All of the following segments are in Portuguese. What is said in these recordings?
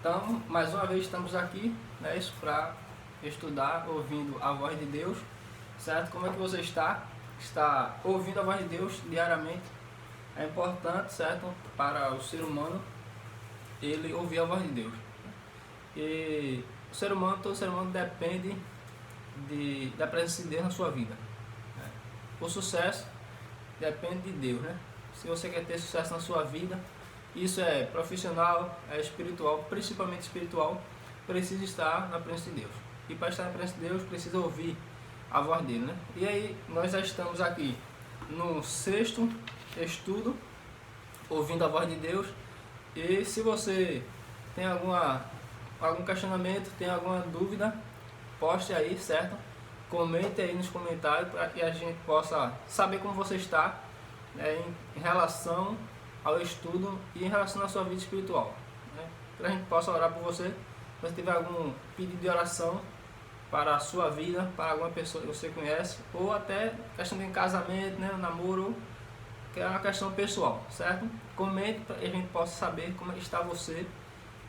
Então, mais uma vez estamos aqui, né, para estudar, ouvindo a voz de Deus, certo? Como é que você está? Está ouvindo a voz de Deus diariamente? É importante, certo? Para o ser humano, ele ouvir a voz de Deus. E o ser humano, todo ser humano depende da presença de Deus na sua vida. Né? O sucesso depende de Deus, né? Se você quer ter sucesso na sua vida, isso é profissional, é espiritual, principalmente espiritual, precisa estar na presença de Deus. E para estar na presença de Deus, precisa ouvir a voz dele, né? E aí, nós já estamos aqui no 6º estudo, ouvindo a voz de Deus. E se você tem algum questionamento, tem alguma dúvida, poste aí, certo? Comente aí nos comentários para que a gente possa saber como você está, né, em relação ao estudo e em relação à sua vida espiritual, né? Para a gente possa orar por você. Se você tiver algum pedido de oração para a sua vida, para alguma pessoa que você conhece, ou até questão de casamento, né, namoro, que é uma questão pessoal, certo? Comente para que a gente possa saber como está você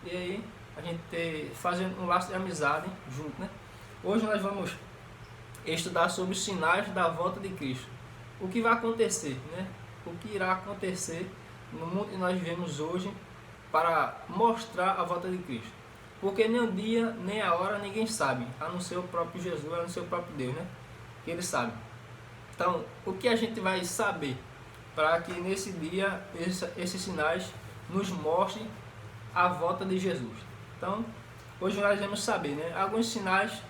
e aí a gente fazer um laço de amizade junto, né? Hoje nós vamos estudar sobre os sinais da volta de Cristo. O que vai acontecer, né? O que irá acontecer no mundo que nós vivemos hoje para mostrar a volta de Cristo. Porque nem o dia, nem a hora ninguém sabe, a não ser o próprio Jesus, a não ser o próprio Deus, né? Que ele sabe. Então, o que a gente vai saber para que nesse dia esses sinais nos mostrem a volta de Jesus? Então, hoje nós vamos saber, né, alguns sinais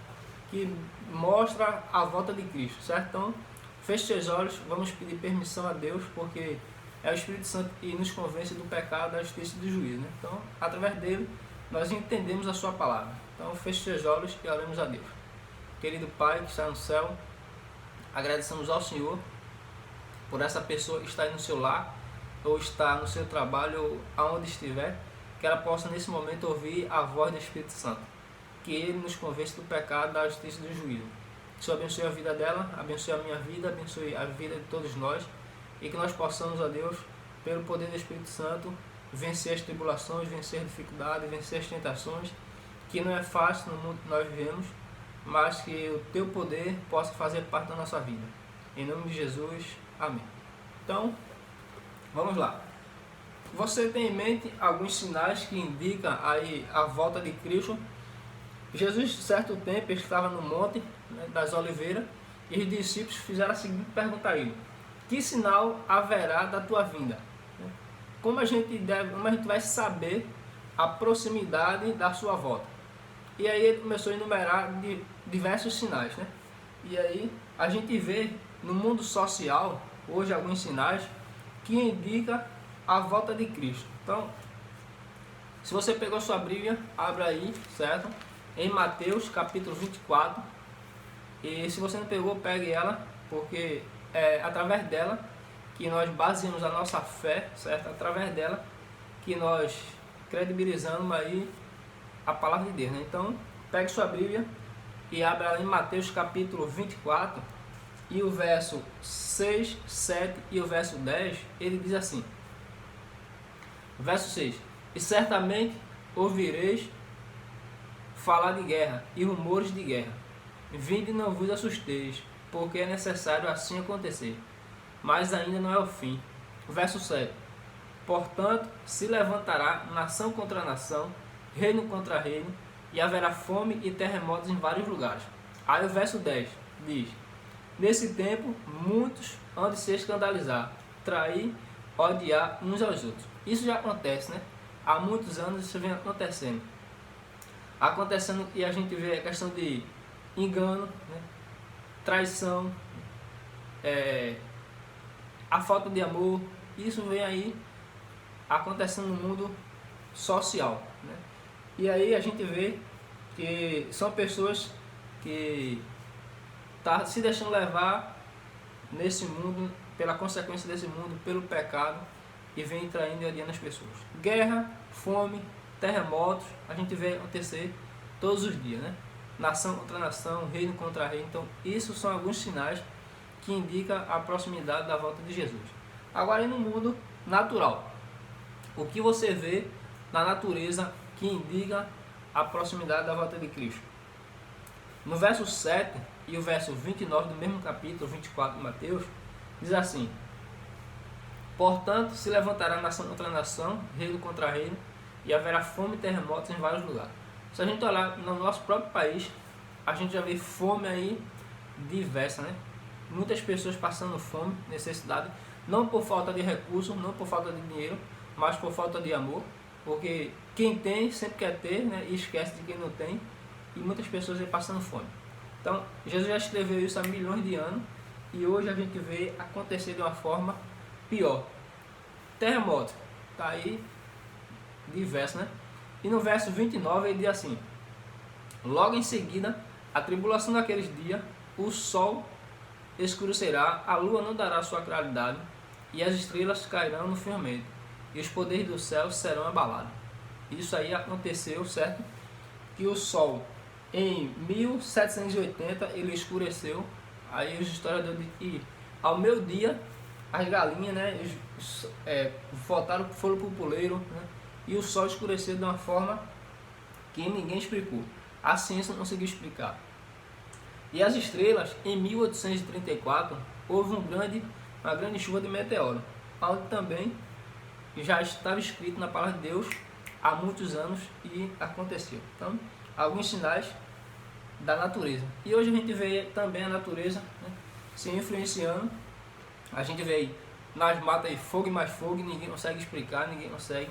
que mostram a volta de Cristo, certo? Então, feche seus olhos, vamos pedir permissão a Deus, porque é o Espírito Santo que nos convence do pecado, da justiça e do juízo, né? Então, através dele, nós entendemos a sua palavra. Então, feche seus olhos e oremos a Deus. Querido Pai que está no céu, agradecemos ao Senhor por essa pessoa que está aí no seu lar, ou está no seu trabalho, ou aonde estiver, que ela possa nesse momento ouvir a voz do Espírito Santo, que ele nos convence do pecado, da justiça e do juízo. Que o Senhor abençoe a vida dela, abençoe a minha vida, abençoe a vida de todos nós, e que nós possamos, a Deus, pelo poder do Espírito Santo, vencer as tribulações, vencer as dificuldades, vencer as tentações, que não é fácil no mundo que nós vivemos, mas que o teu poder possa fazer parte da nossa vida. Em nome de Jesus, amém. Então, vamos lá. Você tem em mente alguns sinais que indicam aí a volta de Cristo? Jesus, certo tempo, estava no monte, né, das Oliveiras, e os discípulos fizeram a seguinte pergunta a ele: que sinal haverá da tua vinda? Como a gente vai saber a proximidade da sua volta? E aí ele começou a enumerar diversos sinais, né? E aí a gente vê no mundo social hoje alguns sinais que indicam a volta de Cristo. Então, se você pegou sua Bíblia, abra aí, certo? Em Mateus capítulo 24. E se você não pegou, pegue ela, porque é através dela que nós baseamos a nossa fé, certo? Através dela que nós credibilizamos aí a palavra de Deus, né? Então, pegue sua Bíblia e abra ela em Mateus capítulo 24, e o verso 6, 7 e o verso 10, ele diz assim: verso 6: e certamente ouvireis falar de guerra e rumores de guerra. Vinde e não vos assusteis, porque é necessário assim acontecer, mas ainda não é o fim. Verso 7: portanto, se levantará nação contra nação, reino contra reino, e haverá fome e terremotos em vários lugares. Aí o verso 10 diz: nesse tempo, muitos hão de se escandalizar, trair, odiar uns aos outros. Isso já acontece, né? Há muitos anos isso vem acontecendo. E a gente vê a questão de engano, né? Traição, a falta de amor. Isso vem aí acontecendo no mundo social, né? E aí a gente vê que são pessoas que estão se deixando levar nesse mundo, pela consequência desse mundo, pelo pecado, e vem traindo e odiando as pessoas. Guerra, fome, terremotos, a gente vê acontecer todos os dias, né? Nação contra nação, reino contra reino. Então, isso são alguns sinais que indicam a proximidade da volta de Jesus. Agora, no mundo natural, o que você vê na natureza que indica a proximidade da volta de Cristo. No verso 7 e o verso 29 do mesmo capítulo 24 de Mateus, diz assim: portanto, se levantará nação contra nação, reino contra reino, e haverá fome e terremotos em vários lugares. Se a gente olhar no nosso próprio país, a gente já vê fome aí diversa, né? Muitas pessoas passando fome, necessidade, não por falta de recursos, não por falta de dinheiro, mas por falta de amor, porque quem tem sempre quer ter, né? E esquece de quem não tem, e muitas pessoas aí passando fome. Então, Jesus já escreveu isso há milhões de anos, e hoje a gente vê acontecer de uma forma pior. Terremoto, tá aí diverso, né? E no verso 29 ele diz assim: logo em seguida, a tribulação daqueles dias, o sol escurecerá, a lua não dará sua claridade, e as estrelas cairão no firmamento, e os poderes do céu serão abalados. Isso aí aconteceu, certo? Que o sol, em 1780, ele escureceu. Aí os historiadores dizem que ao meio-dia as galinhas, né, foram para o puleiro, né, e o sol escureceu de uma forma que ninguém explicou. A ciência não conseguiu explicar. E as estrelas, em 1834, houve uma grande chuva de meteoro, onde também já estava escrito na palavra de Deus há muitos anos e aconteceu. Então, alguns sinais da natureza. E hoje a gente vê também a natureza, né, se influenciando. A gente vê aí nas matas aí fogo e mais fogo, ninguém consegue explicar, ninguém consegue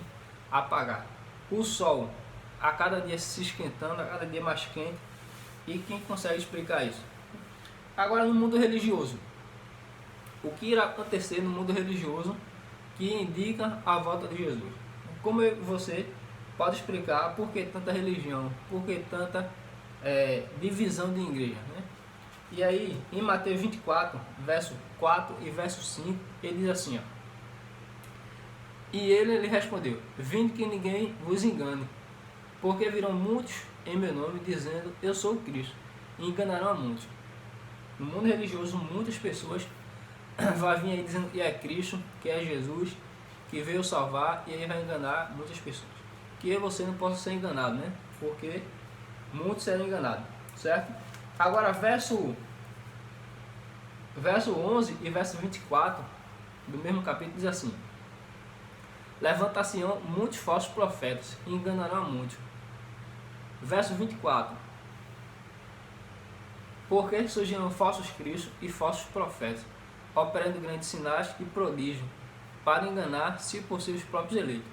apagar. O sol a cada dia se esquentando, a cada dia mais quente. E quem consegue explicar isso? Agora, no mundo religioso, o que irá acontecer no mundo religioso que indica a volta de Jesus? Como você pode explicar por que tanta religião, por que tanta divisão de igreja, né? E aí, em Mateus 24, verso 4 e verso 5, ele diz assim, ó: e ele lhe respondeu: vinde que ninguém vos engane, porque virão muitos em meu nome, dizendo, eu sou o Cristo, e enganarão a muitos. No mundo religioso, muitas pessoas vão vir aí dizendo que é Cristo, que é Jesus, que veio salvar, e aí vai enganar muitas pessoas. Que você não possa ser enganado, né? Porque muitos serão enganados, certo? Agora, verso 11 e verso 24 do mesmo capítulo diz assim: levantar-se-ão muitos falsos profetas e enganarão a muitos. Verso 24: porque surgirão falsos cristos e falsos profetas, operando grandes sinais e prodígios, para enganar, se possível, os próprios eleitos.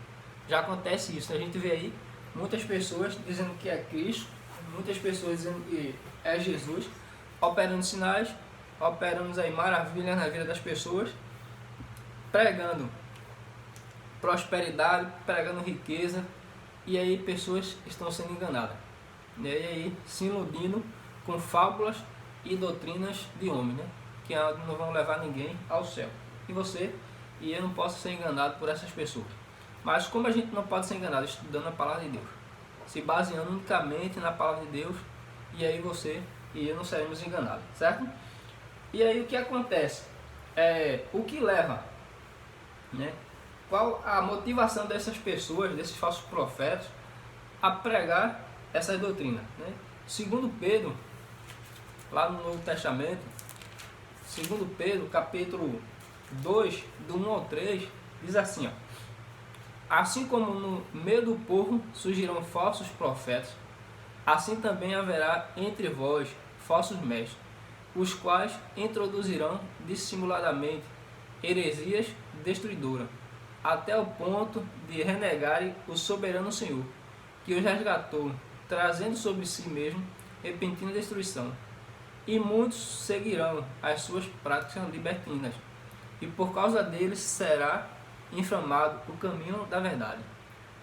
Já acontece isso, a gente vê aí muitas pessoas dizendo que é Cristo, muitas pessoas dizendo que é Jesus, operando sinais, operando aí maravilhas na vida das pessoas, pregando prosperidade, pregando riqueza, e aí pessoas estão sendo enganadas, e aí se iludindo com fábulas e doutrinas de homem, né? Que não vão levar ninguém ao céu. E você e eu não posso ser enganado por essas pessoas. Mas como a gente não pode ser enganado estudando a palavra de Deus, se baseando unicamente na palavra de Deus, e aí você e eu não seremos enganados, certo? E aí o que acontece? O que leva, né? Qual a motivação dessas pessoas, desses falsos profetas, a pregar essas doutrinas, né? Segundo Pedro, lá no Novo Testamento, segundo Pedro, capítulo 2, do 1 ao 3, diz assim, ó: assim como no meio do povo surgirão falsos profetas, assim também haverá entre vós falsos mestres, os quais introduzirão dissimuladamente heresias destruidoras, até o ponto de renegarem o soberano Senhor, que os resgatou, trazendo sobre si mesmo repentina destruição. E muitos seguirão as suas práticas libertinas, e por causa deles será inflamado o caminho da verdade.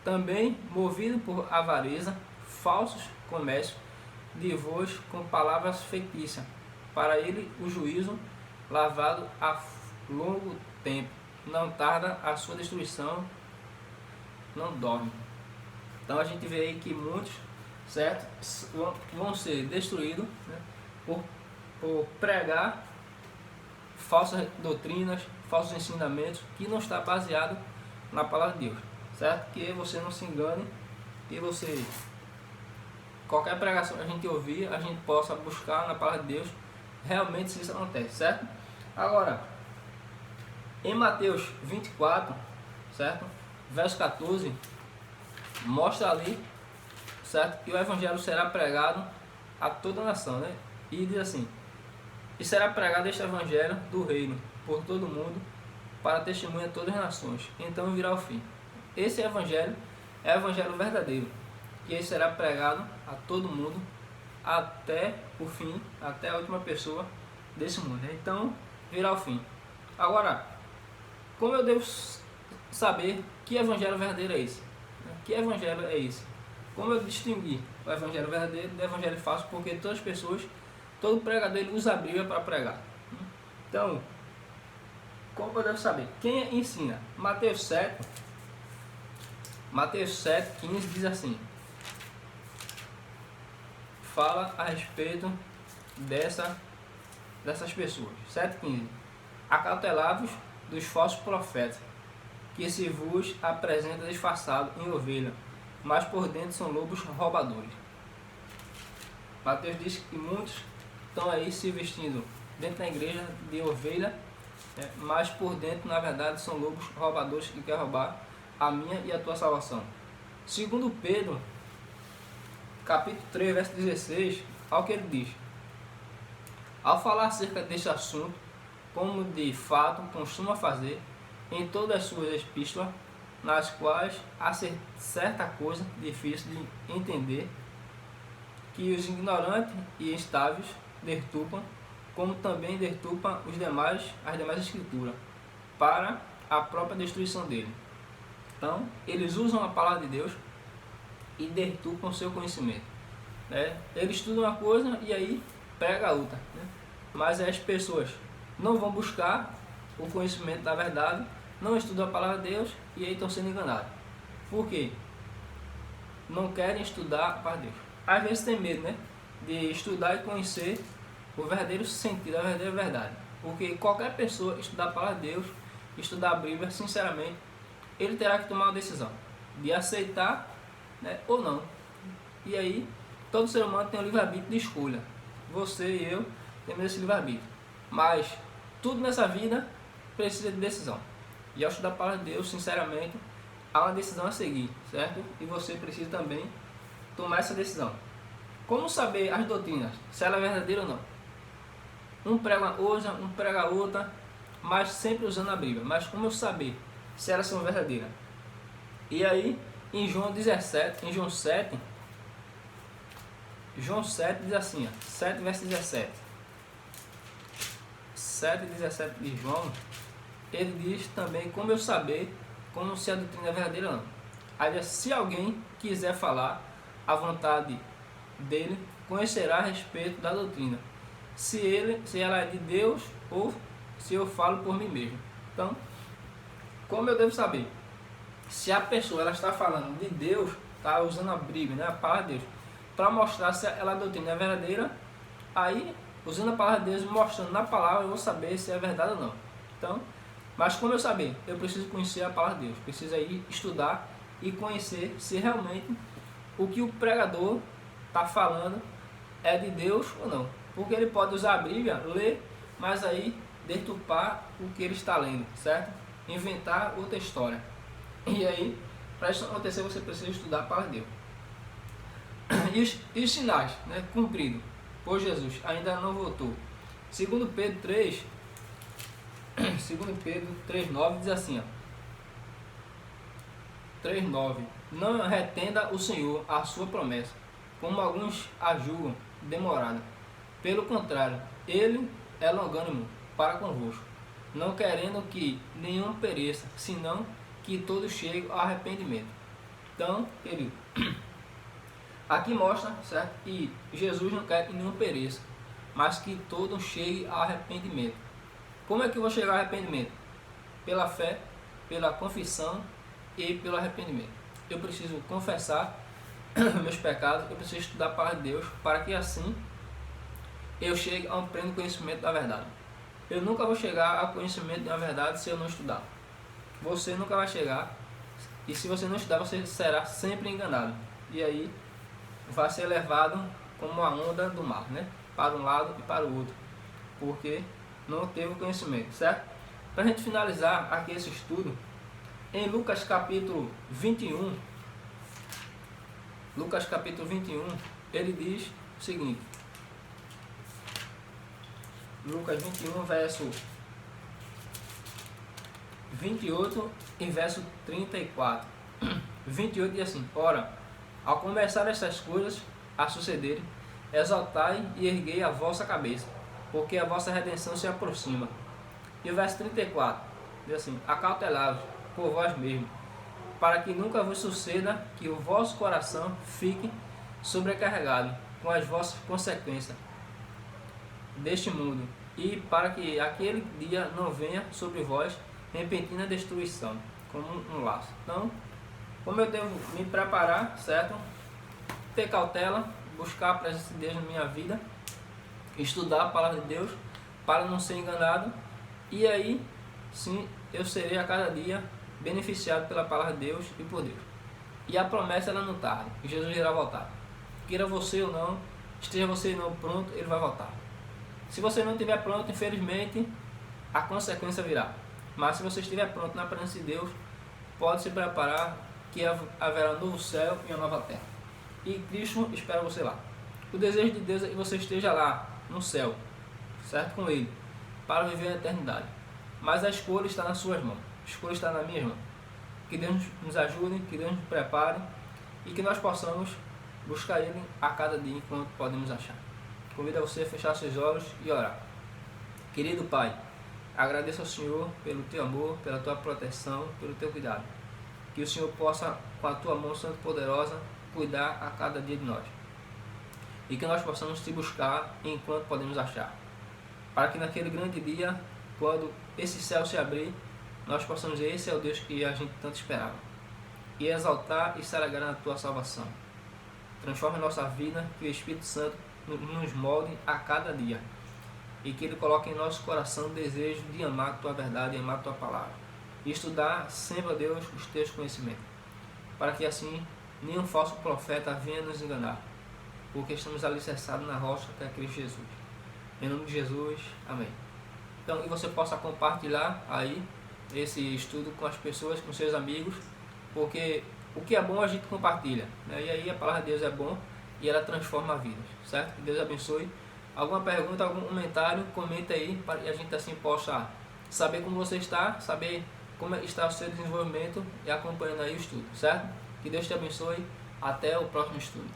Também, movido por avareza, falsos comércios de vós com palavras fictícias, para ele o juízo lavado a longo tempo, não tarda a sua destruição, não dorme. Então a gente vê aí que muitos, certo, vão ser destruídos, né, por pregar falsas doutrinas, falsos ensinamentos que não está baseado na palavra de Deus, certo? Que você não se engane e você, qualquer pregação que a gente ouvir, a gente possa buscar na palavra de Deus realmente se isso acontece, certo? Agora, em Mateus 24, certo? Verso 14, mostra ali, certo? Que o evangelho será pregado a toda a nação, né? E diz assim: e será pregado este evangelho do reino por todo mundo, para testemunha a todas as nações, então virá o fim. Esse evangelho é o evangelho verdadeiro, que ele será pregado a todo mundo até o fim, até a última pessoa desse mundo. Então virá o fim. Agora, como eu devo saber que evangelho verdadeiro é esse? Que evangelho é esse? Como eu distinguir o evangelho verdadeiro do evangelho falso? Porque todas as pessoas, todo pregador, ele usa a Bíblia para pregar. Então, como eu devo saber? Quem ensina? Mateus 7, 15 diz assim: fala a respeito dessas pessoas. 7,15: acautelai-vos dos falsos profetas, que se vos apresentam disfarçado em ovelha, mas por dentro são lobos roubadores. Mateus diz que muitos estão aí se vestindo dentro da igreja de ovelha, mas por dentro, na verdade, são lobos roubadores que querem roubar a minha e a tua salvação. Segundo Pedro, capítulo 3, verso 16, ao que ele diz: ao falar acerca deste assunto, como de fato costuma fazer em todas as suas epístolas, nas quais há certa coisa difícil de entender, que os ignorantes e instáveis deturpam, como também deturpam as demais escrituras, para a própria destruição dele. Então, eles usam a palavra de Deus e deturpam o seu conhecimento, né? Eles estudam uma coisa e aí prega a outra, né? Mas as pessoas não vão buscar o conhecimento da verdade, não estudam a palavra de Deus e aí estão sendo enganados. Por quê? Não querem estudar a palavra de Deus. Às vezes tem medo, né, de estudar e conhecer o verdadeiro sentido, a verdadeira verdade. Porque qualquer pessoa estudar a palavra de Deus, estudar a Bíblia, sinceramente, ele terá que tomar uma decisão de aceitar, né, ou não. E aí, todo ser humano tem um livre-arbítrio de escolha. Você e eu temos esse livre-arbítrio. Mas tudo nessa vida precisa de decisão. E ao estudar a palavra de Deus, sinceramente, há uma decisão a seguir, certo? E você precisa também tomar essa decisão. Como saber as doutrinas, se ela é verdadeira ou não? Um prega uma coisa, um prega outra, mas sempre usando a Bíblia. Mas como eu saber se elas são verdadeiras? E aí, em João 17, em João 7 diz assim, 7 verso 17. 7 e 17 de João, ele diz também como eu saber como se a doutrina é verdadeira ou não. Aí, se alguém quiser falar a vontade dele, conhecerá a respeito da doutrina, se ela é de Deus ou se eu falo por mim mesmo. Então, como eu devo saber se a pessoa ela está falando de Deus, está usando a Bíblia, né, a palavra de Deus, para mostrar se a doutrina é verdadeira? Aí, usando a palavra de Deus, mostrando na palavra, eu vou saber se é verdade ou não. Então, mas como eu saber? Eu preciso conhecer a palavra de Deus, preciso aí estudar e conhecer se realmente o que o pregador está falando é de Deus ou não. Porque ele pode usar a Bíblia, ler, mas aí deturpar o que ele está lendo, certo? Inventar outra história. E aí, para isso acontecer, você precisa estudar a palavra de Deus. E os sinais, né, cumpridos por Jesus, ainda não voltou. Segundo Pedro 3,9 diz assim, ó, 3,9: não retenda o Senhor a sua promessa, como alguns a julgam demorada. Pelo contrário, ele é longânimo para convosco, não querendo que nenhum pereça, senão que todos cheguem ao arrependimento. Então, querido, aqui mostra, certo, que Jesus não quer que nenhum pereça, mas que todos cheguem ao arrependimento. Como é que eu vou chegar ao arrependimento? Pela fé, pela confissão e pelo arrependimento. Eu preciso confessar meus pecados, eu preciso estudar a palavra de Deus, para que assim eu chegue a um pleno conhecimento da verdade. Eu nunca vou chegar ao conhecimento da verdade se eu não estudar. Você nunca vai chegar, e se você não estudar, você será sempre enganado. e aí vai ser levado como a onda do mar, né? Para um lado e para o outro, porque não teve conhecimento, certo? Para a gente finalizar aqui esse estudo, em Lucas capítulo 21, ele diz o seguinte, Lucas 21, verso 28 e verso 34. 28 diz assim: ora, ao começar estas coisas a sucederem, exaltai e erguei a vossa cabeça, porque a vossa redenção se aproxima. E o verso 34 diz assim: acautelai-vos por vós mesmos, para que nunca vos suceda que o vosso coração fique sobrecarregado com as vossas consequências deste mundo, e para que aquele dia não venha sobre vós repentina destruição, como um laço. Então, como eu devo me preparar, certo? Ter cautela, buscar a presença de Deus na minha vida, estudar a palavra de Deus para não ser enganado, e aí sim eu serei a cada dia beneficiado pela palavra de Deus e por Deus. E a promessa ela não tarda, Jesus irá voltar. Queira você ou não, esteja você ou não pronto, ele vai voltar. Se você não estiver pronto, infelizmente, a consequência virá. Mas se você estiver pronto na presença de Deus, pode se preparar que haverá um novo céu e uma nova terra. E Cristo espera você lá. O desejo de Deus é que você esteja lá, no céu, certo com Ele, para viver a eternidade. Mas a escolha está nas suas mãos. A escolha está na minha mão. Que Deus nos ajude, que Deus nos prepare e que nós possamos buscar Ele a cada dia enquanto podemos achar. Convido a você a fechar seus olhos e orar. Querido Pai, agradeço ao Senhor pelo Teu amor, pela Tua proteção, pelo Teu cuidado. Que o Senhor possa, com a Tua mão santa e poderosa, cuidar a cada dia de nós. E que nós possamos Te buscar enquanto podemos achar. Para que naquele grande dia, quando esse céu se abrir, nós possamos dizer: esse é o Deus que a gente tanto esperava. E exaltar e se alegrar na Tua salvação. Transforma a nossa vida, que o Espírito Santo nos molde a cada dia. E que Ele coloque em nosso coração o desejo de amar a Tua verdade e amar a Tua palavra. E estudar sempre, a Deus, os Teus conhecimentos. Para que assim nenhum falso profeta venha nos enganar. Porque estamos alicerçados na rocha que é Cristo Jesus. Em nome de Jesus, amém. Então, que você possa compartilhar aí esse estudo com as pessoas, com seus amigos. Porque o que é bom a gente compartilha, né? E aí a palavra de Deus é bom e ela transforma vidas, certo? Que Deus abençoe. Alguma pergunta, algum comentário, comenta aí para que a gente assim possa saber como você está, saber como está o seu desenvolvimento e acompanhando aí o estudo, certo? Que Deus te abençoe. Até o próximo estudo.